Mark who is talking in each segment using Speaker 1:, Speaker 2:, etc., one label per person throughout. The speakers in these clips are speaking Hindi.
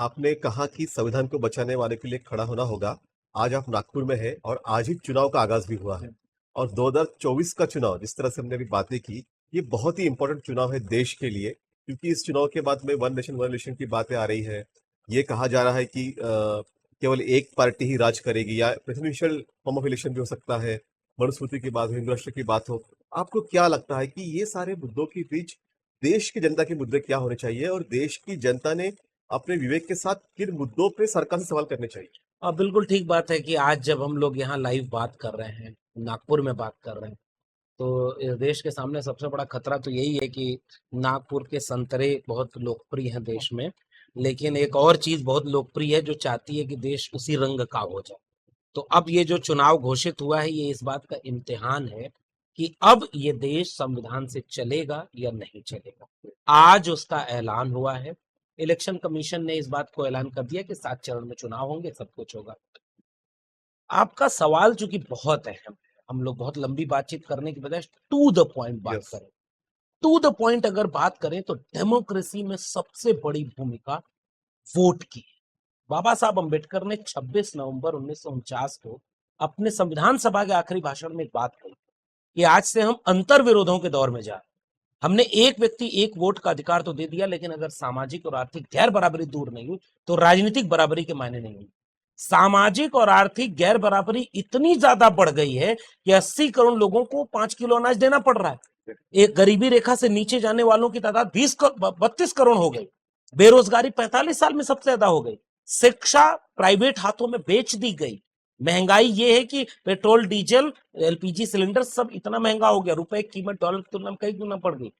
Speaker 1: आपने कहा कि संविधान को बचाने वाले के लिए खड़ा होना होगा। आज आप नागपुर में हैं और आज ही चुनाव का आगाज़ भी हुआ है। और 2024 का चुनाव जिस तरह से हमने अभी बातें की, ये बहुत ही इम्पोर्टेंट चुनाव है देश के लिए, क्योंकि इस चुनाव के बाद में वन नेशन वन इलेक्शन की बातें आ रही है। ये कहा जा रहा है कि केवल एक पार्टी ही राज करेगी या प्रेसिडेंशियल फॉर्म ऑफ इलेक्शन भी हो सकता है, मनुस्मृति की बात हो, हिंदू राष्ट्र की बात हो। आपको क्या लगता है कि ये सारे मुद्दों के बीच देश की जनता के मुद्दे क्या होने चाहिए और देश की जनता ने अपने विवेक के साथ किन मुद्दों पे सरकार से सवाल करने चाहिए?
Speaker 2: बिल्कुल ठीक बात है कि आज जब हम लोग यहाँ लाइव बात कर रहे हैं, नागपुर में बात कर रहे हैं, तो इस देश के सामने सबसे बड़ा खतरा तो यही है कि नागपुर के संतरे बहुत लोकप्रिय हैं देश में, लेकिन एक और चीज बहुत लोकप्रिय है जो चाहती है कि देश उसी रंग का हो जाए। तो अब ये जो चुनाव घोषित हुआ है, ये इस बात का इम्तिहान है कि अब ये देश संविधान से चलेगा या नहीं चलेगा। आज उसका ऐलान हुआ है। इलेक्शन कमीशन ने इस बात को ऐलान कर दिया कि 7 चरण में चुनाव होंगे, सब कुछ होगा। आपका सवाल चूंकि बहुत अहम है, हम लोग बहुत लंबी बातचीत करने की बजाय टू द पॉइंट बात
Speaker 1: यस।
Speaker 2: करें। टू द पॉइंट अगर बात करें तो डेमोक्रेसी में सबसे बड़ी भूमिका वोट की है। बाबा साहब अंबेडकर ने 26 नवंबर 1949 को अपने संविधान सभा के आखिरी भाषण में एक बात कही कि आज से हम अंतर विरोधों के दौर में जा रहे हैं। हमने एक व्यक्ति एक वोट का अधिकार तो दे दिया, लेकिन अगर सामाजिक और आर्थिक गैर बराबरी दूर नहीं हुई तो राजनीतिक बराबरी के मायने नहीं हुई। सामाजिक और आर्थिक गैर बराबरी इतनी ज्यादा बढ़ गई है कि 80 करोड़ लोगों को 5 किलो अनाज देना पड़ रहा है। एक गरीबी रेखा से नीचे जाने वालों की तादाद 32 करोड़ हो गई। बेरोजगारी 45 साल में सबसे ज्यादा हो गई। शिक्षा प्राइवेट हाथों में बेच दी गई। महंगाई ये है कि पेट्रोल, डीजल, एलपीजी सिलेंडर सब इतना महंगा हो गया, रुपए की कीमत डॉलर की तुलना में कई गुना बढ़ गई।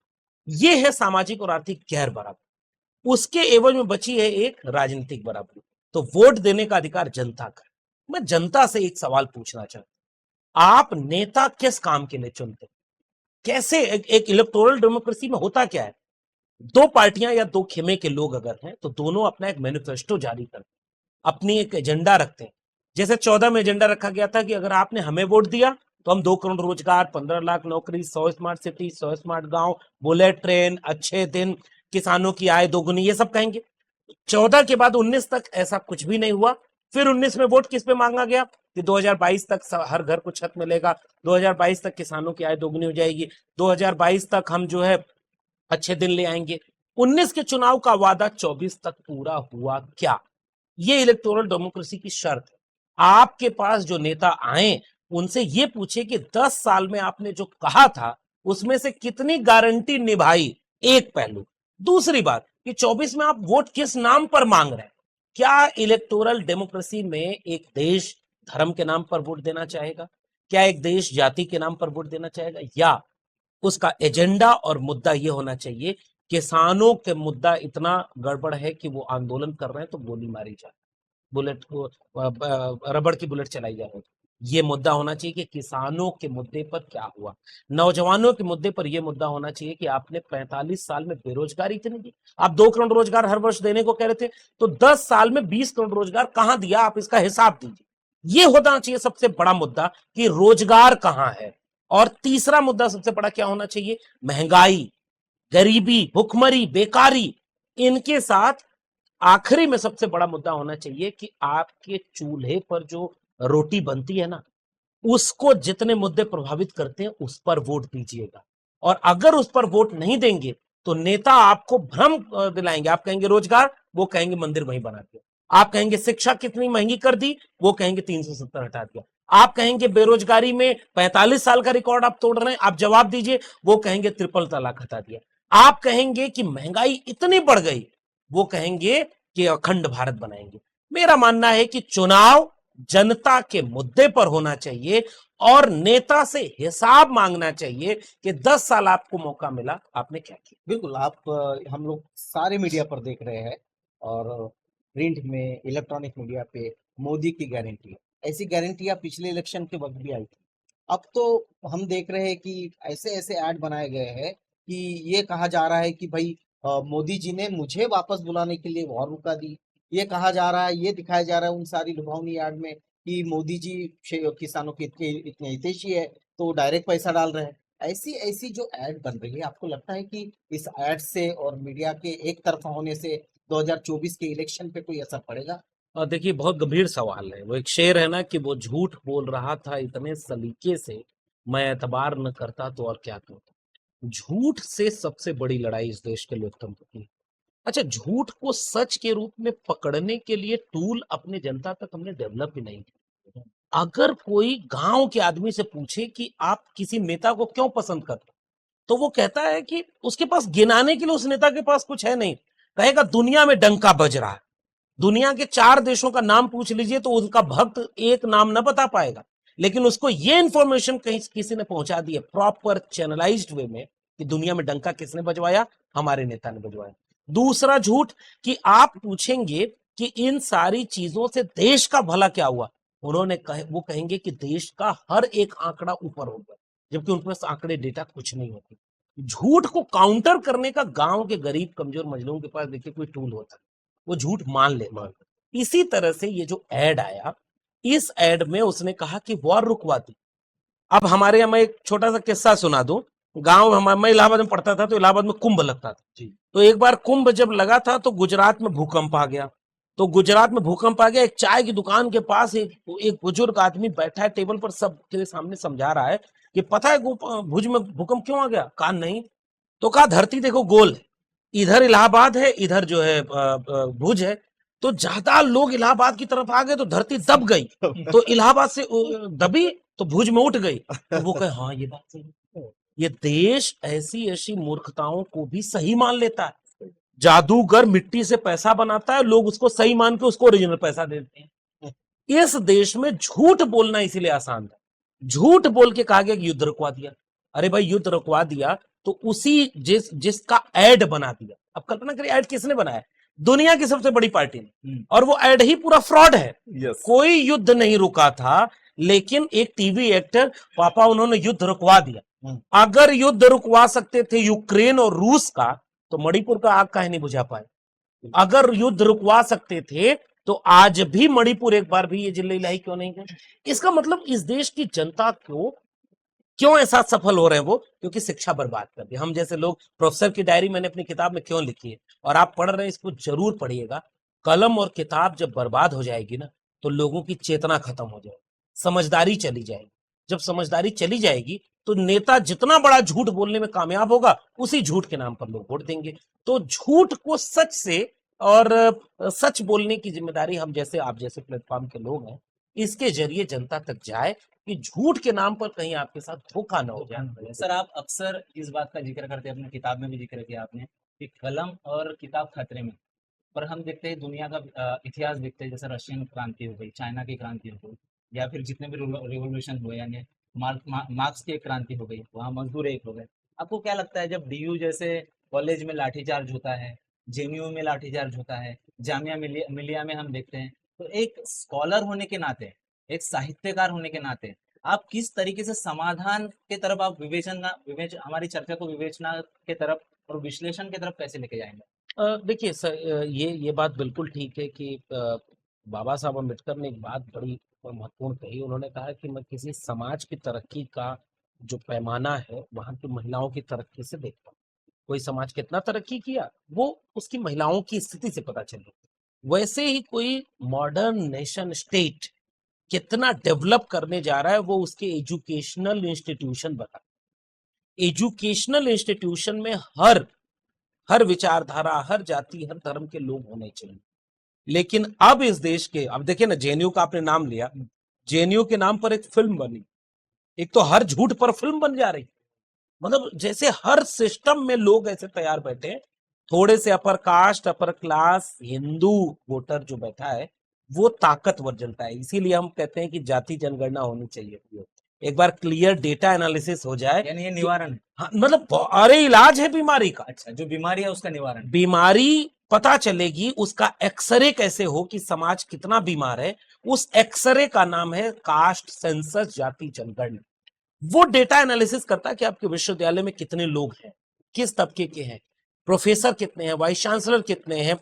Speaker 2: ये है सामाजिक और आर्थिक गैर बराबरी। उसके एवज में बची है एक राजनीतिक बराबरी। तो वोट देने का अधिकार जनता का है। मैं जनता से एक सवाल पूछना चाहता हूं, आप नेता किस काम के लिए चुनते? कैसे एक इलेक्टोरल डेमोक्रेसी में होता क्या है? दो पार्टियां या दो खेमे के लोग अगर हैं तो दोनों अपना एक मैनिफेस्टो जारी करते हैं, अपनी एक एजेंडा रखते हैं। जैसे 14 में एजेंडा रखा गया था कि अगर आपने हमें वोट दिया तो हम 2 करोड़ रोजगार, 15 लाख नौकरी, 100 स्मार्ट सिटी, 100 स्मार्ट गांव, बुलेट ट्रेन, अच्छे दिन, किसानों की आय दोगुनी, ये सब कहेंगे। 14 के बाद 19 तक ऐसा कुछ भी नहीं हुआ। फिर 19 में वोट किस पे मांगा गया कि 2022 तक हर घर को छत मिलेगा, 2022 तक किसानों की आय दोगुनी हो जाएगी, 2022 तक हम जो है अच्छे दिन ले आएंगे। 19 के चुनाव का वादा 24 तक पूरा हुआ क्या? ये इलेक्टोरल डेमोक्रेसी की शर्त है। आपके पास जो नेता आए उनसे ये पूछे कि 10 साल में आपने जो कहा था उसमें से कितनी गारंटी निभाई, एक पहलू। दूसरी बात कि 24 में आप वोट किस नाम पर मांग रहे हैं? क्या इलेक्टोरल डेमोक्रेसी में एक देश धर्म के नाम पर वोट देना चाहेगा? क्या एक देश जाति के नाम पर वोट देना चाहेगा? या उसका एजेंडा और मुद्दा यह होना चाहिए, किसानों के मुद्दा इतना गड़बड़ है कि वो आंदोलन कर रहे हैं तो गोली मारी जाए, बुलेट को रबड़ की बुलेट चलाई जा रही है। ये मुद्दा होना चाहिए कि किसानों के मुद्दे पर क्या हुआ। नौजवानों के मुद्दे पर यह मुद्दा होना चाहिए कि आपने 45 साल में बेरोजगारी इतनी दी। आप 2 करोड़ रोजगार हर वर्ष देने को कह रहे थे, तो 10 साल में 20 करोड़ रोजगार कहां दिया, आप इसका हिसाब दीजिए। यह होना चाहिए सबसे बड़ा मुद्दा कि रोजगार कहां है। और तीसरा मुद्दा सबसे बड़ा क्या होना चाहिए? महंगाई, गरीबी, भुखमरी, बेकारी। इनके साथ आखिरी में सबसे बड़ा मुद्दा होना चाहिए कि आपके चूल्हे पर जो रोटी बनती है ना, उसको जितने मुद्दे प्रभावित करते हैं उस पर वोट दीजिएगा। और अगर उस पर वोट नहीं देंगे तो नेता आपको भ्रम दिलाएंगे। आप कहेंगे रोजगार, वो कहेंगे मंदिर वहीं बना दिया। आप कहेंगे शिक्षा कितनी महंगी कर दी, वो कहेंगे 370 हटा दिया। आप कहेंगे बेरोजगारी में 45 साल का रिकॉर्ड आप तोड़ रहे हैं, आप जवाब दीजिए, वो कहेंगे ट्रिपल तलाक हटा दिया। आप कहेंगे कि महंगाई इतनी बढ़ गई, वो कहेंगे कि अखंड भारत बनाएंगे। मेरा मानना है कि चुनाव जनता के मुद्दे पर होना चाहिए और नेता से हिसाब मांगना चाहिए कि 10 साल आपको मौका मिला, आपने क्या किया।
Speaker 3: बिल्कुल। आप हम लोग सारे मीडिया पर देख रहे हैं और प्रिंट में, इलेक्ट्रॉनिक मीडिया पे मोदी की गारंटी, ऐसी गारंटियां पिछले इलेक्शन के वक्त भी आई थी। अब तो हम देख रहे हैं कि ऐसे ऐसे ऐड बनाए गए हैं कि ये कहा जा रहा है कि भाई मोदी जी ने मुझे वापस बुलाने के लिए वॉर रुका दी। ये कहा जा रहा है, ये दिखाया जा रहा है उन सारी लुभावनी ऐड में कि मोदी जी किसानों के इतने इतने हितैषी है तो डायरेक्ट पैसा डाल रहे हैं। ऐसी ऐसी जो ऐड बन रही है, आपको लगता है कि इस ऐड से और मीडिया के एक तरफा होने से 2024 के इलेक्शन पे कोई असर पड़ेगा?
Speaker 2: और देखिए बहुत गंभीर सवाल है। वो एक शेर है ना कि वो झूठ बोल रहा था इतने सलीके से, मैं एतबार न करता तो और क्या करता। झूठ से सबसे बड़ी लड़ाई इस देश के लोकतंत्र की। अच्छा, झूठ को सच के रूप में पकड़ने के लिए टूल अपने जनता तक हमने डेवलप भी नहीं किया। अगर कोई गांव के आदमी से पूछे कि आप किसी नेता को क्यों पसंद करते, तो वो कहता है कि उसके पास गिनाने के लिए उस नेता के पास कुछ है नहीं। कहेगा दुनिया में डंका बज रहा है। दुनिया के 4 देशों का नाम पूछ लीजिए तो उनका भक्त एक नाम न बता पाएगा, लेकिन उसको ये इंफॉर्मेशन कहीं किसी ने पहुंचा दी है प्रॉपर चैनलाइज्ड वे में कि दुनिया में डंका किसने बजवाया, हमारे नेता ने बजवाया। दूसरा झूठ कि आप पूछेंगे कि इन सारी चीजों से देश का भला क्या हुआ, वो कहेंगे कि देश का हर एक आंकड़ा ऊपर हो गया, जबकि उनके पास आंकड़े डेटा कुछ नहीं होते। झूठ को काउंटर करने का गांव के गरीब कमजोर मजलूम के पास देखिए कोई टूल होता है, वो झूठ मान लेता है। इसी तरह से ये जो एड आया, इस एड में उसने कहा कि वॉर रुकवा दी। अब हमारे यहाँ मैं एक छोटा सा किस्सा सुना दूं। गांव मैं इलाहाबाद में पढ़ता था तो इलाहाबाद में कुंभ लगता था
Speaker 3: जी।
Speaker 2: तो एक बार कुंभ जब लगा था तो गुजरात में भूकंप आ गया। एक चाय की दुकान के पास एक बुजुर्ग आदमी बैठा है टेबल पर, सबके सामने समझा रहा है कि पता है भुज में भूकंप क्यों आ गया। कहा नहीं। तो कहा धरती देखो गोल है, इधर इलाहाबाद है, इधर जो है भुज है, तो ज्यादा लोग इलाहाबाद की तरफ आ गए तो धरती दब गई, तो इलाहाबाद से दबी तो भुज में उठ गई। तो वो कहे हाँ ये बात सही है। ये देश ऐसी ऐसी मूर्खताओं को भी सही मान लेता है। जादूगर मिट्टी से पैसा बनाता है, लोग उसको सही मान के उसको ओरिजिनल पैसा देते हैं। इस देश में झूठ बोलना इसीलिए आसान था। झूठ बोल के कहा गया कि युद्ध रुकवा दिया। अरे भाई युद्ध रुकवा दिया तो उसी जिसका एड बना दिया। अब कल्पना करिए एड किसने बनाया, दुनिया की सबसे बड़ी पार्टी ने, और वो एड ही पूरा फ्रॉड है।
Speaker 1: यस
Speaker 2: कोई युद्ध नहीं रुका था, लेकिन एक टीवी एक्टर पापा उन्होंने युद्ध रुकवा दिया। अगर युद्ध रुकवा सकते थे यूक्रेन और रूस का, तो मणिपुर का आग काहे नहीं बुझा पाए। अगर युद्ध रुकवा सकते थे तो आज भी मणिपुर एक बार भी ये जिले इलाही क्यों नहीं गए। इसका मतलब इस देश की जनता को क्यों ऐसा सफल हो रहे हैं वो, क्योंकि शिक्षा बर्बाद कर दी। हम जैसे लोग, प्रोफेसर की डायरी मैंने अपनी किताब में क्यों लिखी है और आप पढ़ रहे हैं, इसको जरूर पढ़िएगा। कलम और किताब जब बर्बाद हो जाएगी ना, तो लोगों की चेतना खत्म हो जाएगी, समझदारी चली जाएगी। जब समझदारी चली जाएगी तो नेता जितना बड़ा झूठ बोलने में कामयाब होगा, उसी झूठ के नाम पर लोग वोट देंगे। तो झूठ को सच से, और सच बोलने की जिम्मेदारी हम जैसे आप जैसे प्लेटफॉर्म के लोग हैं, इसके जरिए जनता तक जाए कि झूठ के नाम पर कहीं आपके साथ धोखा न हो जाए।
Speaker 4: सर, आप अक्सर इस बात का जिक्र करते हैं, अपनी किताब में भी जिक्र किया आपने कि कलम और किताब खतरे में। पर हम देखते हैं दुनिया का इतिहास देखते हैं, जैसे रशियन क्रांति हो गई, चाइना की क्रांति हो गई, या फिर जितने भी रिवोल्यूशन हुए, यानी मार्क्स की एक क्रांति हो गई, वहाँ मजदूर एक हो गए। आपको क्या लगता है जब डीयू जैसे कॉलेज में लाठीचार्ज होता है, जेएनयू में लाठीचार्ज होता है, जामिया मिलिया में हम देखते हैं, तो एक स्कॉलर होने के नाते, एक साहित्यकार होने के नाते आप किस तरीके से समाधान के तरफ आप हमारी चर्चा को विवेचना के तरफ और विश्लेषण के तरफ कैसे लेके जाएंगे?
Speaker 2: देखिए सर, ये बात बिल्कुल ठीक है कि बाबा साहब अम्बेडकर ने एक बात बड़ी महत्वपूर्ण कही। उन्होंने कहा कि मैं किसी समाज की तरक्की का जो पैमाना है वहां की महिलाओं की तरक्की से देखता हूँ। कोई समाज कितना तरक्की किया वो उसकी महिलाओं की स्थिति से पता चले। वैसे ही कोई मॉडर्न नेशन स्टेट कितना डेवलप करने जा रहा है वो उसके एजुकेशनल इंस्टीट्यूशन बता। एजुकेशनल इंस्टीट्यूशन में हर विचारधारा, हर जाति, हर धर्म के लोग होने चाहिए। लेकिन अब इस देश के, अब देखिए ना, जेएनयू का आपने नाम लिया, जेएनयू के नाम पर एक फिल्म बनी। एक तो हर झूठ पर फिल्म बन जा रही, मतलब जैसे हर सिस्टम में लोग ऐसे तैयार बैठे हैं। थोड़े से upper caste, upper class Hindu voter जो बैठा है वो ताकतवर जनता है। इसीलिए हम कहते हैं कि जाति जनगणना होनी चाहिए। एक बार क्लियर डेटा एनालिसिस हो जाए,
Speaker 4: यानी ये निवारण है।
Speaker 2: हाँ, मतलब अरे इलाज है बीमारी का।
Speaker 4: अच्छा, जो बीमारी है उसका निवारण।
Speaker 2: बीमारी पता चलेगी, उसका एक्सरे कैसे हो कि समाज कितना बीमार है, उस एक्सरे का नाम है कास्ट सेंसस, जाति जनगणना। वो डेटा एनालिसिस करता है कि आपके विश्वविद्यालय में कितने लोग हैं, किस तबके के हैं, प्रोफेसर कितने हैं, वाइस चांसलर कितने हैं,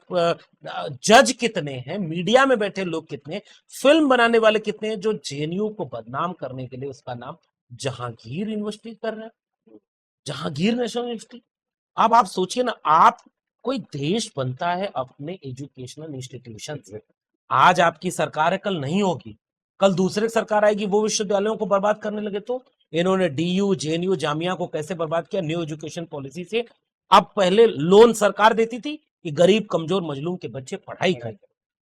Speaker 2: जज कितने हैं, मीडिया में बैठे लोग कितने हैं, फिल्म बनाने वाले कितने हैं। जो जेएनयू को बदनाम करने के लिए उसका नाम जहांगीर यूनिवर्सिटी कर रहे हैं, जहांगीर नेशनल यूनिवर्सिटी। अब आप सोचिए ना, आप कोई देश बनता है अपने एजुकेशनल इंस्टीट्यूशन से। आज आपकी सरकार है, कल नहीं होगी, कल दूसरे की सरकार आएगी, वो विश्वविद्यालयों को बर्बाद करने लगे तो इन्होंने डीयू जेएनयू जामिया को कैसे बर्बाद किया, न्यू एजुकेशन पॉलिसी से। अब पहले लोन सरकार देती थी कि गरीब कमजोर मजलूम के बच्चे पढ़ाई करें,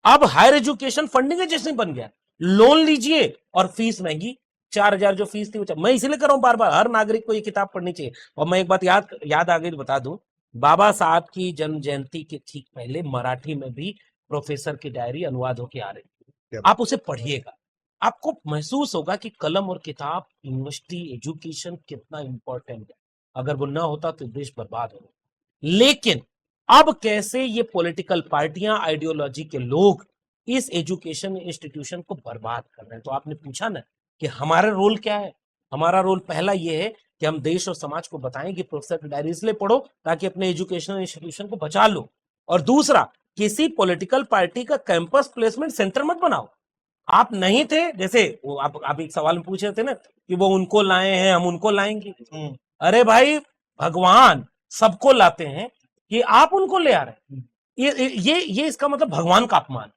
Speaker 2: अब हायर एजुकेशन फंडिंग जैसे बन गया, लोन लीजिए और फीस महंगी, 4,000 जो फीस थी मैं इसलिए कर रहा हूं बार बार, हर नागरिक को ये किताब पढ़नी चाहिए। और मैं एक बात याद आ गई तो बता दूं, बाबा साहब की जन्म जयंती के ठीक पहले मराठी में भी प्रोफेसर की डायरी अनुवाद होके आ रही
Speaker 1: क्या
Speaker 2: है, आप उसे पढ़िएगा, आपको महसूस होगा कि कलम और किताब, यूनिवर्सिटी, एजुकेशन कितना इंपॉर्टेंट है। अगर वो ना होता तो देश बर्बाद हो। लेकिन अब कैसे ये पॉलिटिकल पार्टियां, आइडियोलॉजी के लोग इस एजुकेशन इंस्टीट्यूशन को बर्बाद कर रहे हैं। तो आपने पूछा ना कि हमारा रोल क्या है। हमारा रोल पहला ये है कि हम देश और समाज को बताएं कि प्रोफेसर की डायरी इसलिए पढ़ो ताकि अपने एजुकेशनल इंस्टीट्यूशन को बचा लो, और दूसरा, किसी पॉलिटिकल पार्टी का कैंपस प्लेसमेंट सेंटर मत बनाओ। आप नहीं थे, जैसे वो आप एक सवाल में पूछ रहे थे ना कि वो उनको लाए हैं, हम उनको लाएंगे। अरे भाई, भगवान सबको लाते हैं कि आप उनको ले आ रहे हैं, ये इसका मतलब भगवान का अपमान,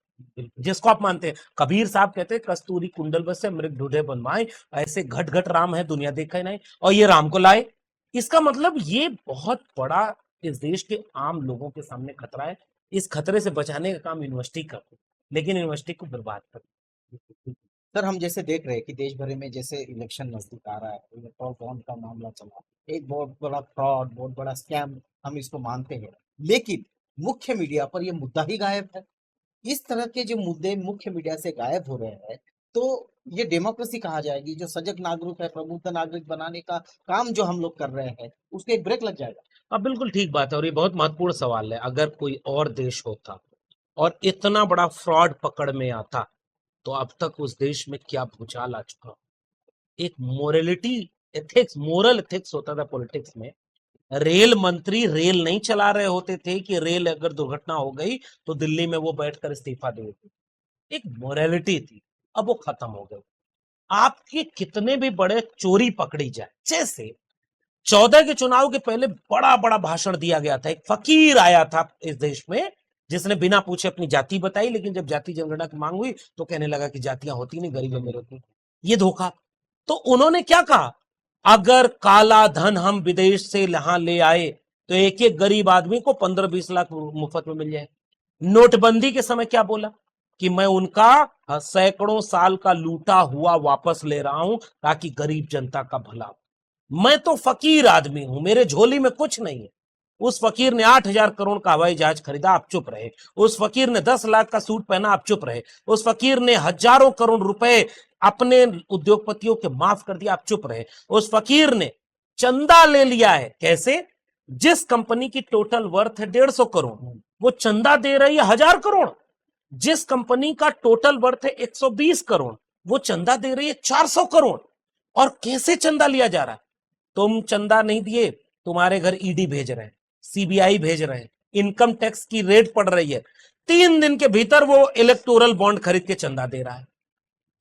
Speaker 2: जिसको आप मानते हैं। कबीर साहब कहते हैं, कस्तूरी कुंडल बसे मृग ढूढ़े बनवाए, ऐसे घट घट राम है दुनिया देखा नहीं, और ये राम को लाए। इसका मतलब ये बहुत बड़ा इस देश के आम लोगों के सामने खतरा है। इस खतरे से बचाने का काम यूनिवर्सिटी करती है, लेकिन यूनिवर्सिटी को बर्बाद करती
Speaker 3: सर, हम जैसे देख रहे हैं कि देश भर में जैसे इलेक्शन नजदीक आ रहा है, इलेक्ट्रॉल बॉन्ड का मामला चला, एक बहुत बड़ा फ्रॉड, बहुत बड़ा स्कैम हम इसको मानते हैं, लेकिन मुख्य मीडिया पर यह मुद्दा ही गायब है। इस तरह के जो मुद्दे मुख्य मीडिया से गायब हो रहे हैं, तो ये डेमोक्रेसी कहा जाएगी? जो सजग नागरिक है, प्रबुद्ध नागरिक बनाने का काम जो हम लोग कर रहे हैं, उसके एक ब्रेक लग जाएगा।
Speaker 2: अब बिल्कुल ठीक बात है, और ये बहुत महत्वपूर्ण सवाल है। अगर कोई और देश होता और इतना बड़ा फ्रॉड पकड़ में आता, तो अब तक उस देश में क्या भूचाल आ चुका। एक मोरलिटी एथिक्स, मोरल एथिक्स होता था पॉलिटिक्स में। रेल मंत्री रेल नहीं चला रहे होते थे कि रेल अगर दुर्घटना हो गई तो दिल्ली में वो बैठकर इस्तीफा दे देते। एक मोरालिटी थी, अब वो खत्म हो गई। आपके कितने भी बड़े चोरी पकड़ी जाए, जैसे 14 के चुनाव के पहले बड़ा बड़ा भाषण दिया गया था, एक फकीर आया था इस देश में जिसने बिना पूछे अपनी जाति बताई, लेकिन जब जाति जनगणना की मांग हुई तो कहने लगा कि जातियां होती नहीं, गरीब अमीर होती। ये धोखा। तो उन्होंने क्या कहा, अगर काला धन हम विदेश से यहां ले आए तो एक एक गरीब आदमी को 15-20 लाख मुफ्त में मिल जाए। नोटबंदी के समय क्या बोला कि मैं उनका सैकड़ों साल का लूटा हुआ वापस ले रहा हूं ताकि गरीब जनता का भला हो। मैं तो फकीर आदमी हूं, मेरे झोली में कुछ नहीं है। उस फकीर ने 8,000 करोड़ का हवाई जहाज खरीदा, आप चुप रहे। उस फकीर ने 10 लाख का सूट पहना, आप चुप रहे। उस फकीर ने हजारों करोड़ रुपए अपने उद्योगपतियों के माफ कर दिया, आप चुप रहे। उस फकीर ने चंदा ले लिया है, कैसे? जिस कंपनी की टोटल वर्थ है 150 करोड़, वो चंदा दे रही है 1,000 करोड़। जिस कंपनी का टोटल वर्थ है 120 करोड़, वो चंदा दे रही है 400 करोड़। और कैसे चंदा लिया जा रहा है? तुम चंदा नहीं दिए, तुम्हारे घर ईडी भेज रहे हैं, सीबीआई भेज रहे हैं, इनकम टैक्स की रेड पड़ रही है, 3 दिन के भीतर वो इलेक्टोरल बॉन्ड खरीद के चंदा दे रहा है।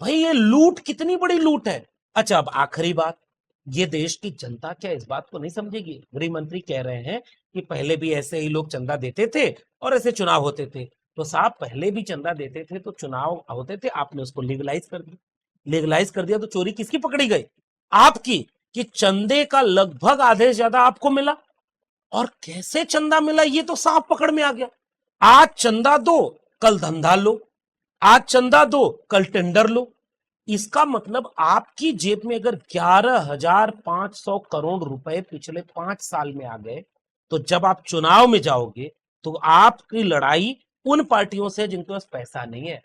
Speaker 2: भाई ये लूट कितनी बड़ी लूट है। अच्छा, अब आखिरी बात, ये देश की जनता क्या इस बात को नहीं समझेगी? गृह मंत्री कह रहे हैं कि पहले भी ऐसे ही लोग चंदा देते थे और ऐसे चुनाव होते थे। तो साहब, पहले भी चंदा देते थे तो चुनाव होते थे, आपने उसको लीगलाइज कर दिया। लीगलाइज कर दिया तो चोरी किसकी पकड़ी गई? आपकी। कि चंदे का लगभग आधे से ज्यादा आपको मिला। और कैसे चंदा मिला ये तो साफ पकड़ में आ गया। आज चंदा दो, कल धंधा लो। आज चंदा दो, कल टेंडर लो। इसका मतलब आपकी जेब में अगर 11,500 करोड़ रुपए पिछले 5 साल में आ गए, तो जब आप चुनाव में जाओगे तो आपकी लड़ाई उन पार्टियों से जिनके पास पैसा नहीं है।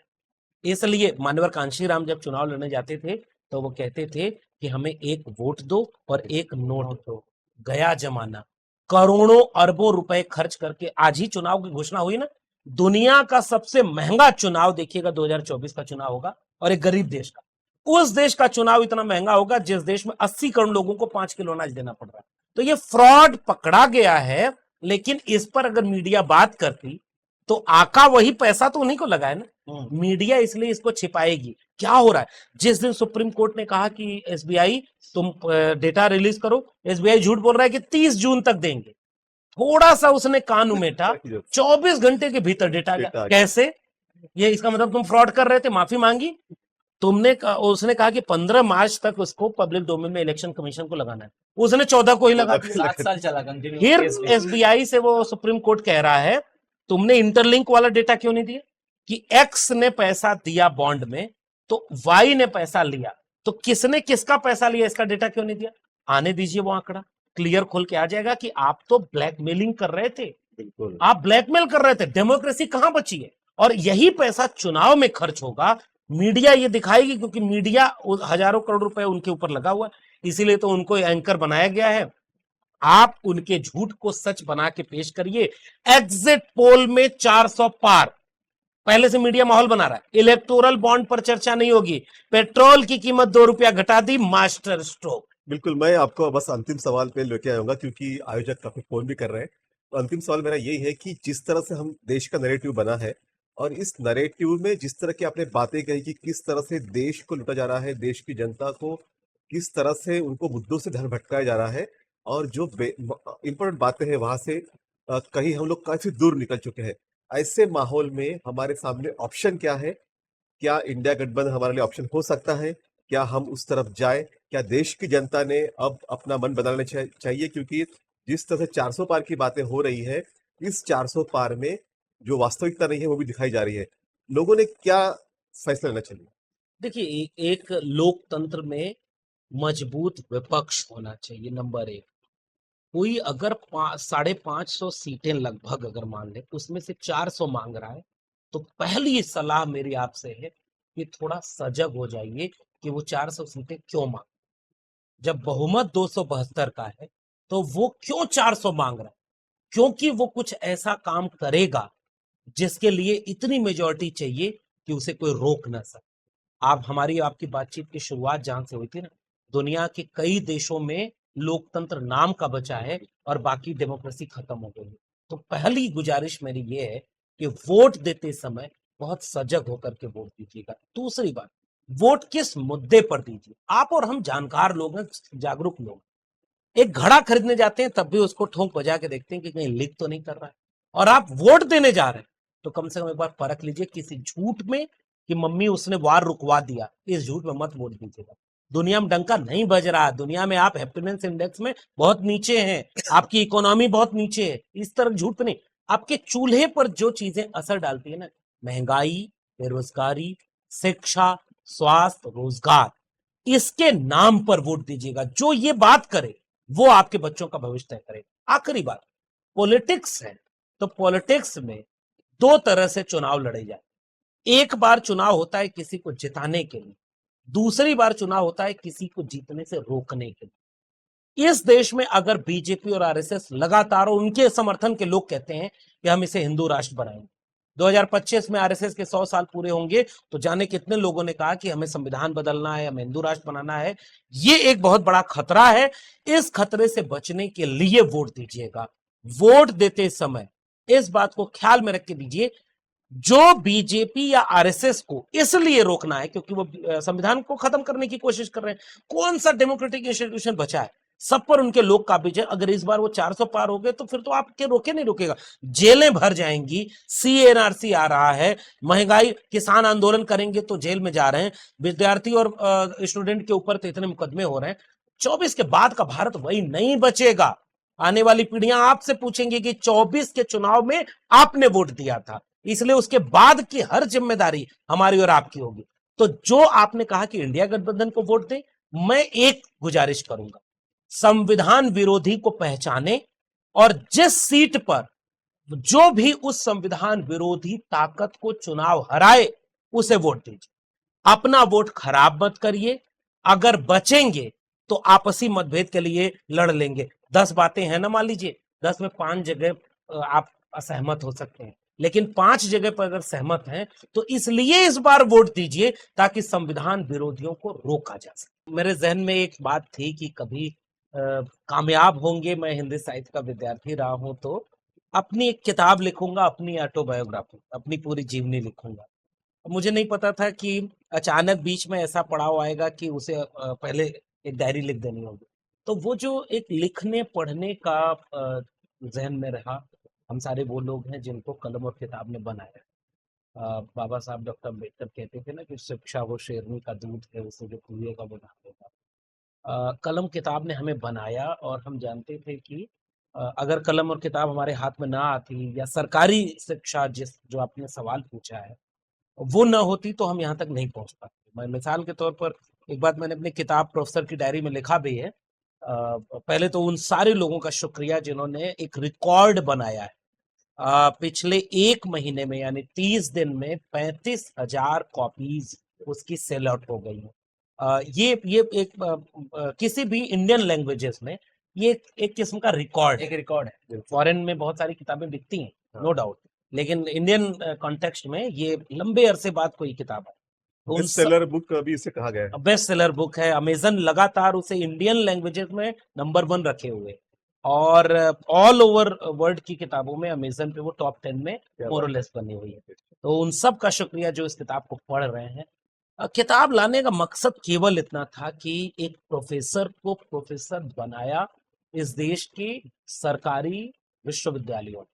Speaker 2: इसलिए मान्यवर कांशीराम जब चुनाव लड़ने जाते थे तो वो कहते थे कि हमें एक वोट दो और एक नोट दो। गया जमाना। करोड़ों अरबों रुपए खर्च करके आज ही चुनाव की घोषणा हुई ना। दुनिया का सबसे महंगा चुनाव देखिएगा 2024 का चुनाव होगा, और एक गरीब देश का। उस देश का चुनाव इतना महंगा होगा जिस देश में 80 करोड़ लोगों को 5 किलो अनाज देना पड़ रहा है। तो ये फ्रॉड पकड़ा गया है, लेकिन इस पर अगर मीडिया बात करती तो आका वही पैसा तो उन्हीं को लगा है ना। मीडिया इसलिए इसको छिपाएगी। क्या हो रहा है? जिस दिन सुप्रीम कोर्ट ने कहा कि एसबीआई तुम डेटा रिलीज करो, एसबीआई झूठ बोल रहा है कि 30 जून तक देंगे। थोड़ा सा उसने कान उमेटा, 24 घंटे के भीतर डेटा आ
Speaker 1: डेटा
Speaker 2: गया।
Speaker 1: आ गया।
Speaker 2: कैसे? ये इसका मतलब तुम फ्रॉड कर रहे थे, माफी मांगी तुमने। उसने कहा कि 15 मार्च तक उसको पब्लिक डोमेन में इलेक्शन कमीशन को लगाना है, उसने 14 को ही लगा दिया।
Speaker 4: 7 साल चला कंटिन्यू
Speaker 2: फिर
Speaker 4: केस भी।
Speaker 2: एसबीआई से वो सुप्रीम कोर्ट कह रहा है तुमने इंटरलिंक वाला डेटा क्यों नहीं दिया, कि एक्स ने पैसा दिया बॉन्ड में तो वाई ने पैसा लिया, तो किसने किसका पैसा लिया इसका डेटा क्यों नहीं दिया। आने दीजिए वो आंकड़ा, क्लियर खोल के आ जाएगा कि आप तो ब्लैकमेलिंग कर रहे थे,
Speaker 1: बिल्कुल।
Speaker 2: आप ब्लैकमेल कर रहे थे। डेमोक्रेसी कहां बची है? और यही पैसा चुनाव में खर्च होगा, मीडिया ये दिखाएगी, क्योंकि मीडिया हजारों करोड़ रुपए उनके ऊपर लगा हुआ है, इसीलिए तो उनको एंकर बनाया गया है। आप उनके झूठ को सच बना के पेश करिए। एग्जिट पोल में 400 पार, पहले से मीडिया माहौल बना रहा है। इलेक्टोरल बॉन्ड पर चर्चा नहीं होगी, पेट्रोल की कीमत 2 रुपया घटा दी, मास्टर स्ट्रोक।
Speaker 1: बिल्कुल, मैं आपको बस अंतिम सवाल पे लेके आऊंगा क्योंकि आयोजक काफी फोन भी कर रहे हैं। तो अंतिम सवाल मेरा यही है कि जिस तरह से हम देश का नैरेटिव बना है और इस नैरेटिव में जिस तरह की आपने बातें कही कि किस तरह से देश को लूटा जा रहा है, देश की जनता को किस तरह से उनको मुद्दों से ध्यान भटकाया जा रहा है, और जो इम्पोर्टेंट बातें हैं वहां से कहीं हम लोग काफी दूर निकल चुके हैं। ऐसे माहौल में हमारे सामने ऑप्शन क्या है? क्या इंडिया गठबंधन हमारे लिए ऑप्शन हो सकता है? क्या हम उस तरफ जाए? क्या देश की जनता ने अब अपना मन बदलना चाहिए? क्योंकि जिस तरह से 400 पार की बातें हो रही है, इस 400 पार में जो वास्तविकता नहीं है वो भी दिखाई जा रही है। लोगों ने क्या फैसला लेना चाहिए?
Speaker 2: देखिए, एक लोकतंत्र में मजबूत विपक्ष होना चाहिए, नंबर एक। कोई अगर 550 सीटें लगभग अगर मान ले, उसमें से 400 मांग रहा है, तो पहली सलाह मेरी आपसे है कि थोड़ा सजग हो जाइए कि वो 400 सीटें क्यों मांग। जब बहुमत 272 का है तो वो क्यों 400 मांग रहा है? क्योंकि वो कुछ ऐसा काम करेगा जिसके लिए इतनी मेजॉरिटी चाहिए कि उसे कोई रोक ना सके। आप हमारी आपकी बातचीत की शुरुआत जहां से हुई थी ना, दुनिया के कई देशों में लोकतंत्र नाम का बचा है और बाकी डेमोक्रेसी खत्म हो गई है। तो पहली गुजारिश मेरी ये है कि वोट देते समय बहुत सजग होकर के वोट दीजिएगा। दूसरी बात, वोट किस मुद्दे पर दीजिए। आप और हम जानकार लोग हैं, जागरूक लोग। एक घड़ा खरीदने जाते हैं तब भी उसको ठोंक बजा के देखते हैं कि कहीं लीक तो नहीं कर रहा है। और आप वोट देने जा रहे हैं तो कम से कम एक बार परख लीजिए किसी झूठ में कि मम्मी उसने वार रुकवा दिया, इस झूठ में मत वोट दीजिएगा। दुनिया में डंका नहीं बज रहा, दुनिया में आप हैप्पीनेस इंडेक्स में बहुत नीचे हैं, आपकी इकोनॉमी बहुत नीचे है, इस तरह झूठ नहीं। आपके चूल्हे पर जो चीजें असर डालती है ना, महंगाई, बेरोजगारी, शिक्षा, स्वास्थ्य, रोजगार, इसके नाम पर वोट दीजिएगा। जो ये बात करे वो आपके बच्चों का भविष्य तय करेगा। आखिरी बात, पॉलिटिक्स है तो पॉलिटिक्स में दो तरह से चुनाव लड़े जाए। एक बार चुनाव होता है किसी को जिताने के लिए, दूसरी बार चुनाव होता है किसी को जीतने से रोकने के लिए। इस देश में अगर बीजेपी और आरएसएस लगातार, और उनके समर्थन के लोग कहते हैं कि हम इसे हिंदू राष्ट्र बनाएंगे, 2025 में आरएसएस के 100 साल पूरे होंगे तो जाने कितने लोगों ने कहा कि हमें संविधान बदलना है, हमें हिंदू राष्ट्र बनाना है। ये एक बहुत बड़ा खतरा है। इस खतरे से बचने के लिए वोट दीजिएगा। वोट देते समय इस बात को ख्याल में रख के दीजिए, जो बीजेपी या आरएसएस को इसलिए रोकना है क्योंकि वो संविधान को खत्म करने की कोशिश कर रहे हैं। कौन सा डेमोक्रेटिक इंस्टीट्यूशन बचा है? सब पर उनके लोग काबिज है। अगर इस बार वो 400 पार हो गए तो फिर तो आपके रोके नहीं रुकेगा, जेलें भर जाएंगी। सीएनआरसी आ रहा है, महंगाई, किसान आंदोलन करेंगे तो जेल में जा रहे हैं, विद्यार्थी और स्टूडेंट के ऊपर तो इतने मुकदमे हो रहे हैं। 24 के बाद का भारत वही नहीं बचेगा। आने वाली पीढ़ियां आपसे पूछेंगी कि 24 के चुनाव में आपने वोट दिया था, इसलिए उसके बाद की हर जिम्मेदारी हमारी और आपकी होगी। तो जो आपने कहा कि इंडिया गठबंधन को वोट दें, मैं एक गुजारिश करूंगा, संविधान विरोधी को पहचाने और जिस सीट पर जो भी उस संविधान विरोधी ताकत को चुनाव हराए उसे वोट दीजिए। अपना वोट खराब मत करिए। अगर बचेंगे तो आपसी मतभेद के लिए लड़ लेंगे। 10 बातें हैं ना, मान लीजिए 10 में 5 जगह आप असहमत हो सकते हैं, लेकिन 5 जगह पर अगर सहमत हैं तो इसलिए इस बार वोट दीजिए ताकि संविधान विरोधियों को रोका जा सके। मेरे जहन में एक बात थी कि कभी कामयाब होंगे, मैं हिंदी साहित्य का विद्यार्थी रहा हूं तो अपनी एक किताब लिखूंगा, अपनी ऑटोबायोग्राफी, अपनी पूरी जीवनी लिखूंगा। मुझे नहीं पता था कि अचानक बीच में ऐसा पड़ाव आएगा कि उसे पहले एक डायरी लिख देनी होगी। तो वो जो एक लिखने पढ़ने का जहन में रहा, हम सारे वो लोग हैं जिनको कलम और किताब ने बनाया। बाबा साहब डॉक्टर अम्बेडकर कहते थे ना कि शिक्षा वो शेरनी का दूध है, उसे जो पिएगा वो ना होगा। कलम किताब ने हमें बनाया, और हम जानते थे कि अगर कलम और किताब हमारे हाथ में ना आती, या सरकारी शिक्षा जो आपने सवाल पूछा है वो ना होती, तो हम यहाँ तक नहीं पहुँच पाते। मैं मिसाल के तौर पर एक बात मैंने अपनी किताब प्रोफेसर की डायरी में लिखा भी है। पहले तो उन सारे लोगों का शुक्रिया जिन्होंने एक रिकॉर्ड बनाया है। पिछले 1 महीने में यानी 30 दिन में 35,000 कॉपीज उसकी सेल आउट हो गई हैं। ये एक किसी भी इंडियन लैंग्वेजेस में ये एक किस्म का रिकॉर्ड
Speaker 4: एक रिकॉर्ड है।
Speaker 2: फॉरेन में बहुत सारी किताबें बिकती हैं,
Speaker 1: हाँ।
Speaker 2: नो डाउट, लेकिन इंडियन कॉन्टेक्स्ट में ये लंबे अरसे बाद कोई किताब है। उन
Speaker 1: बेस्ट सेलर बुक अभी इसे कहा गया है।
Speaker 2: बेस्ट सेलर बुक है। अमेजन लगातार उसे इंडियन लैंग्वेजेस में नंबर 1 रखे हुए, और ऑल ओवर वर्ल्ड की किताबों में अमेजन पे वो टॉप 10 में
Speaker 1: क्या
Speaker 2: मोर
Speaker 1: बात
Speaker 2: लेस बनी हुई है। तो उन सब का शुक्रिया जो इस किताब को पढ़ रहे हैं। किताब लाने का मकसद केवल इतना था कि एक प्रोफेसर को प्रोफेसर बनाया इस देश के सरकारी विश्वविद्यालयों में।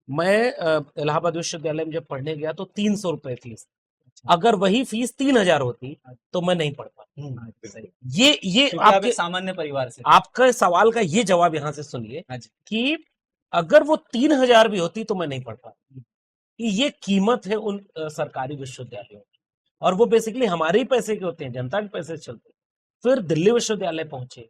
Speaker 2: मैं इलाहाबाद विश्वविद्यालय में जब पढ़ने गया तो 300 रुपए फीस। अगर वही फीस 3,000 होती तो मैं नहीं पढ़ पाता।
Speaker 4: हाँ, सही।
Speaker 2: ये
Speaker 4: क्योंकि आप
Speaker 2: आपके
Speaker 4: एक सामान्य परिवार से थे।
Speaker 2: आपका सवाल का ये जवाब यहाँ से सुनिए
Speaker 4: हाँ जी।
Speaker 2: कि अगर वो 3,000 भी होती तो मैं नहीं पढ़ पाता। ये कीमत है उन सरकारी विश्वविद्यालयों की, और वो बेसिकली हमारे ही पैसे के होते हैं, जनता के पैसे से चलते हैं। फिर दिल्ली विश्वविद्यालय पहुंचे।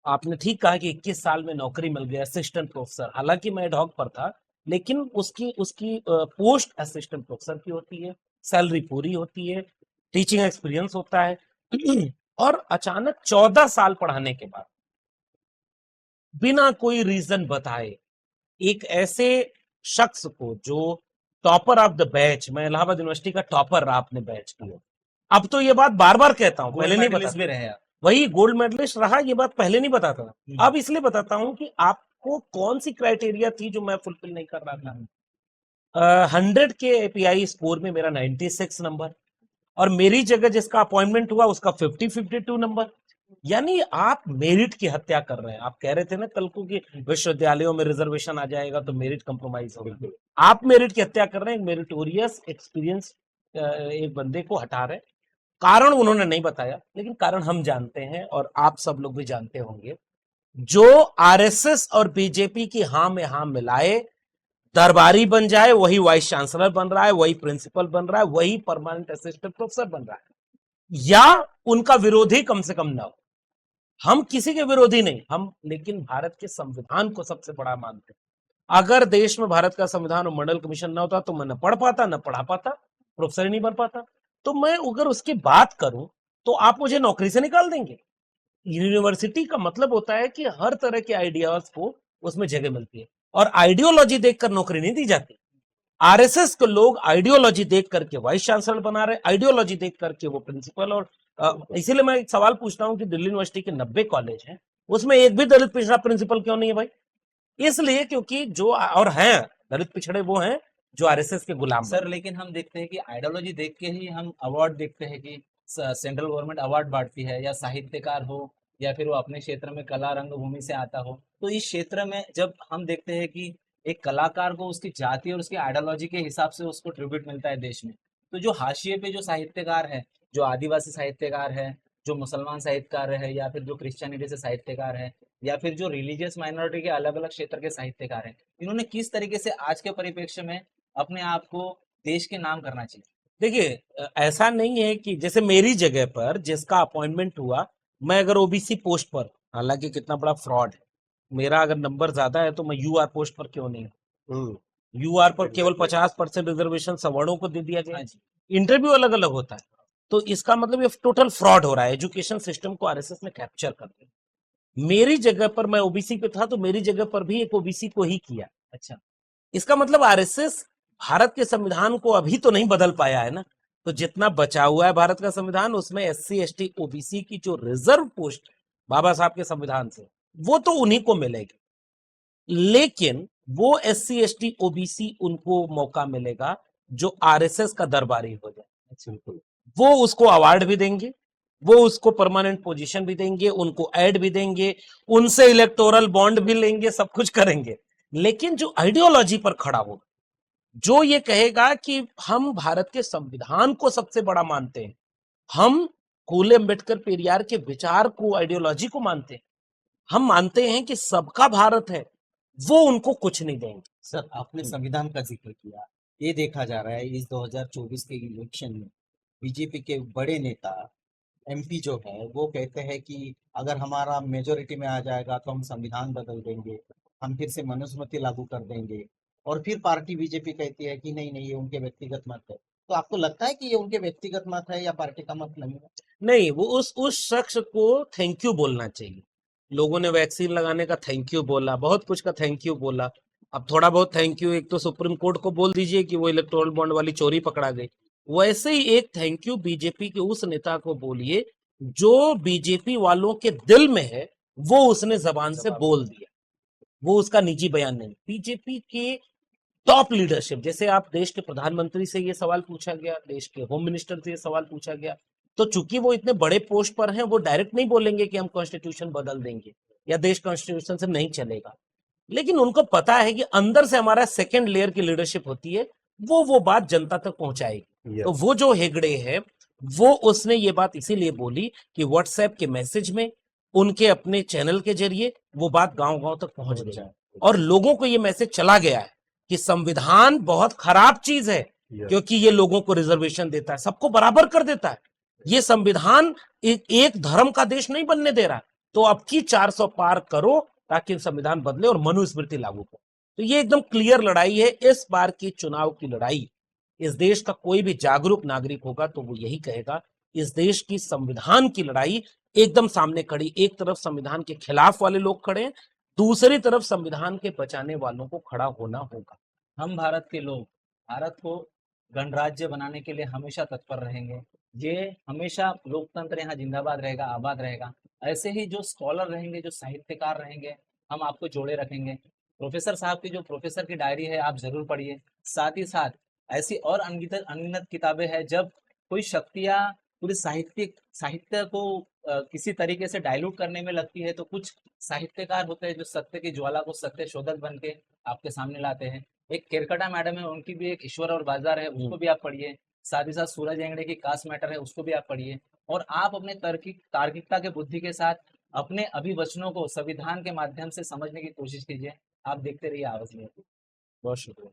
Speaker 2: आपने ठीक कहा कि 21 साल में नौकरी मिल गई असिस्टेंट प्रोफेसर। हालांकि मैं एडहॉक पर था, लेकिन उसकी उसकी पोस्ट असिस्टेंट प्रोफेसर की होती है, सैलरी पूरी होती है, टीचिंग एक्सपीरियंस होता है। और अचानक 14 साल पढ़ाने के बाद बिना कोई रीजन बताए एक ऐसे शख्स को जो टॉपर ऑफ द बैच, मैं इलाहाबाद यूनिवर्सिटी का टॉपर रहा अपने बैच की, अब तो ये बात बार बार कहता हूं, पहले नहीं
Speaker 4: मेडलिस्ट
Speaker 2: बताता,
Speaker 4: भी रहे आप।
Speaker 2: वही गोल्ड मेडलिस्ट रहा, ये बात पहले नहीं बताता था। अब इसलिए बताता हूं कि आपको कौन सी क्राइटेरिया थी जो मैं फुलफिल नहीं कर रहा था। 100 के एपीआई स्कोर में मेरा 96 नंबर, और मेरी जगह जिसका अपॉइंटमेंट हुआ उसका 52 नंबर। यानी आप मेरिट की हत्या कर रहे हैं। आप कह रहे थे ना कल को कि विश्वविद्यालयों में रिजर्वेशन आ जाएगा तो मेरिट कंप्रोमाइज होगा। आप मेरिट की हत्या कर रहे हैं। मेरिटोरियस एक्सपीरियंस एक बंदे को हटा रहे हैं। कारण उन्होंने नहीं बताया, लेकिन कारण हम जानते हैं और आप सब लोग भी जानते होंगे। जो आरएसएस और बीजेपी की हां में हां मिलाए दरबारी बन जाए, वही वाइस चांसलर बन रहा है, वही प्रिंसिपल बन रहा है, वही परमानेंट असिस्टेंट प्रोफेसर बन रहा है, या उनका विरोधी कम से कम ना हो। हम किसी के विरोधी नहीं, हम लेकिन भारत के संविधान को सबसे बड़ा मानते हैं। अगर देश में भारत का संविधान और मंडल कमीशन ना होता तो मैं न पढ़ पाता, न पढ़ा पाता, प्रोफेसर ही नहीं बन पाता। तो मैं अगर उसकी बात करूं तो आप मुझे नौकरी से निकाल देंगे। यूनिवर्सिटी का मतलब होता है कि हर तरह के आइडियाज को उसमें जगह मिलती है, और आइडियोलॉजी देखकर नौकरी नहीं दी जाती। आरएसएस के लोग आइडियोलॉजी देख करके वाइस चांसलर बना रहे, आइडियोलॉजी देख करके वो प्रिंसिपल। और इसीलिए मैं एक सवाल पूछता हूं कि दिल्ली यूनिवर्सिटी के 90 कॉलेज हैं, उसमें एक भी दलित पिछड़ा प्रिंसिपल क्यों नहीं है भाई? इसलिए क्योंकि जो और हैं दलित पिछड़े वो हैं जो आरएसएस के गुलाम
Speaker 4: सर, लेकिन हम देखते हैं कि आइडियोलॉजी देख के ही हम अवार्ड देखते हैं कि सेंट्रल गवर्नमेंट अवार्ड बांटती है, या साहित्यकार हो या फिर वो अपने क्षेत्र में कला रंगभूमि से आता हो। तो इस क्षेत्र में जब हम देखते हैं कि एक कलाकार को उसकी जाति और उसकी आइडियोलॉजी के हिसाब से उसको ट्रिब्यूट मिलता है देश में, तो जो हाशिए पे जो साहित्यकार है, जो आदिवासी साहित्यकार है, जो मुसलमान साहित्यकार है, या फिर जो क्रिश्चियनिटी से साहित्यकार है, या फिर जो रिलीजियस माइनॉरिटी के अलग अलग क्षेत्र के साहित्यकार हैं, इन्होंने किस तरीके से आज के परिप्रेक्ष्य में अपने आप को देश के नाम करना चाहिए?
Speaker 2: देखिए, ऐसा नहीं है कि जैसे मेरी जगह पर जिसका अपॉइंटमेंट हुआ, मैं अगर ओबीसी पोस्ट पर, हालांकि कितना बड़ा फ्रॉड है, मेरा अगर नंबर ज्यादा है तो मैं यूआर पोस्ट पर क्यों नहीं हूँ? यूआर पर केवल 50% रिजर्वेशन सवर्णों को दे दिया गया।
Speaker 4: हाँ जी।
Speaker 2: इंटरव्यू अलग अलग होता है, तो इसका मतलब ये टोटल फ्रॉड हो रहा है। एजुकेशन सिस्टम को आरएसएस ने कैप्चर कर दिया। मेरी जगह पर, मैं ओबीसी पे था तो मेरी जगह पर भी एक ओबीसी को ही किया।
Speaker 4: अच्छा।
Speaker 2: इसका मतलब आरएसएस भारत के संविधान को अभी तो नहीं बदल पाया है ना। तो जितना बचा हुआ है भारत का संविधान, उसमें एससी एसटी ओबीसी की जो रिजर्व पोस्ट बाबा साहब के संविधान से, वो तो उन्हीं को मिलेगी। लेकिन वो एससी एसटी ओबीसी उनको मौका मिलेगा जो आरएसएस का दरबारी हो जाए। वो उसको अवार्ड भी देंगे, वो उसको परमानेंट पोजीशन भी देंगे, उनको ऐड भी देंगे, उनसे इलेक्टोरल बॉन्ड भी लेंगे, सब कुछ करेंगे। लेकिन जो आइडियोलॉजी पर खड़ा होगा, जो ये कहेगा कि हम भारत के संविधान को सबसे बड़ा मानते हैं, हम फूले अम्बेडकर पेरियार के विचार को, आइडियोलॉजी को मानते हैं, हम मानते हैं कि सबका भारत है, वो उनको कुछ नहीं देंगे।
Speaker 3: सर, आपने संविधान का जिक्र किया। ये देखा जा रहा है इस 2024 के इलेक्शन में बीजेपी के बड़े नेता एमपी जो है वो कहते हैं कि अगर हमारा मेजोरिटी में आ जाएगा तो हम संविधान बदल देंगे, हम फिर से मनुस्मृति लागू कर देंगे। और फिर पार्टी बीजेपी कहती है कि नहीं नहीं, ये उनके व्यक्तिगत मत है। तो आपको लगता है कि ये उनके व्यक्तिगत मत है या पार्टी का मत नहीं है?
Speaker 2: नहीं, वो उस शख्स को थैंक यू बोलना चाहिए। लोगों ने वैक्सीन लगाने का थैंक यू बोला, बहुत कुछ का थैंक यू बोला। अब थोड़ा बहुत थैंक यू एक तो सुप्रीम कोर्ट को बोल दीजिए कि वो इलेक्टोरल बॉन्ड वाली चोरी पकड़ा गई। वैसे ही एक थैंक यू बीजेपी के उस नेता को बोलिए जो बीजेपी वालों के दिल में है, वो उसने जबान से बोल दिया, वो उसका निजी बयान नहीं। बीजेपी के टॉप लीडरशिप, जैसे आप देश के प्रधानमंत्री से ये सवाल पूछा गया, देश के होम मिनिस्टर से ये सवाल पूछा गया, तो चूंकि वो इतने बड़े पोस्ट पर हैं, वो डायरेक्ट नहीं बोलेंगे कि हम कॉन्स्टिट्यूशन बदल देंगे या देश कॉन्स्टिट्यूशन से नहीं चलेगा। लेकिन उनको पता है कि अंदर से हमारा सेकंड लेयर की लीडरशिप होती है, वो बात जनता तक पहुंचाएगी। तो वो जो हेगड़े है, वो उसने ये बात इसीलिए बोली कि व्हाट्सएप के मैसेज में, उनके अपने चैनल के जरिए वो बात गांव गांव तक पहुंच गई और लोगों को ये मैसेज चला गया है कि संविधान बहुत खराब चीज है, क्योंकि ये लोगों को रिजर्वेशन देता है, सबको बराबर कर देता है। ये संविधान एक धर्म का देश नहीं बनने दे रहा है। तो अब की 400 पार करो ताकि संविधान बदले और मनुस्मृति लागू करो। तो ये एकदम क्लियर लड़ाई है। इस बार की चुनाव की लड़ाई, इस देश का कोई भी जागरूक नागरिक होगा तो वो यही कहेगा, इस देश की संविधान की लड़ाई एकदम सामने खड़ी। एक तरफ संविधान के खिलाफ वाले लोग खड़े हैं, दूसरी तरफ संविधान के बचाने वालों को खड़ा होना होगा।
Speaker 4: हम भारत के लोग भारत को गणराज्य बनाने के लिए हमेशा तत्पर रहेंगे। ये हमेशा लोकतंत्र यहाँ जिंदाबाद रहेगा, आबाद रहेगा। ऐसे ही जो स्कॉलर रहेंगे, जो साहित्यकार रहेंगे, हम आपको जोड़े रखेंगे। प्रोफेसर साहब की जो प्रोफेसर की डायरी है आप जरूर पढ़िए। साथ ही साथ ऐसी और अनगिनत अनगिनत किताबें हैं, जब कोई शक्तियाँ पूरी साहित्य को किसी तरीके से डाइल्यूट करने में लगती है, तो कुछ साहित्यकार होते हैं जो सत्य की ज्वाला को सत्य शोधक बन के आपके सामने लाते हैं। एक केरकटा मैडम है, उनकी भी एक ईश्वर और बाजार है, उसको भी आप पढ़िए। साथ ही साथ सूरज हेगड़े की कास्ट मैटर है, उसको भी आप पढ़िए। और आप अपने तार्किकता के बुद्धि के साथ अपने अभिवचनों को संविधान के माध्यम से समझने की कोशिश कीजिए। आप देखते रहिए आवाज में।
Speaker 2: बहुत शुक्रिया।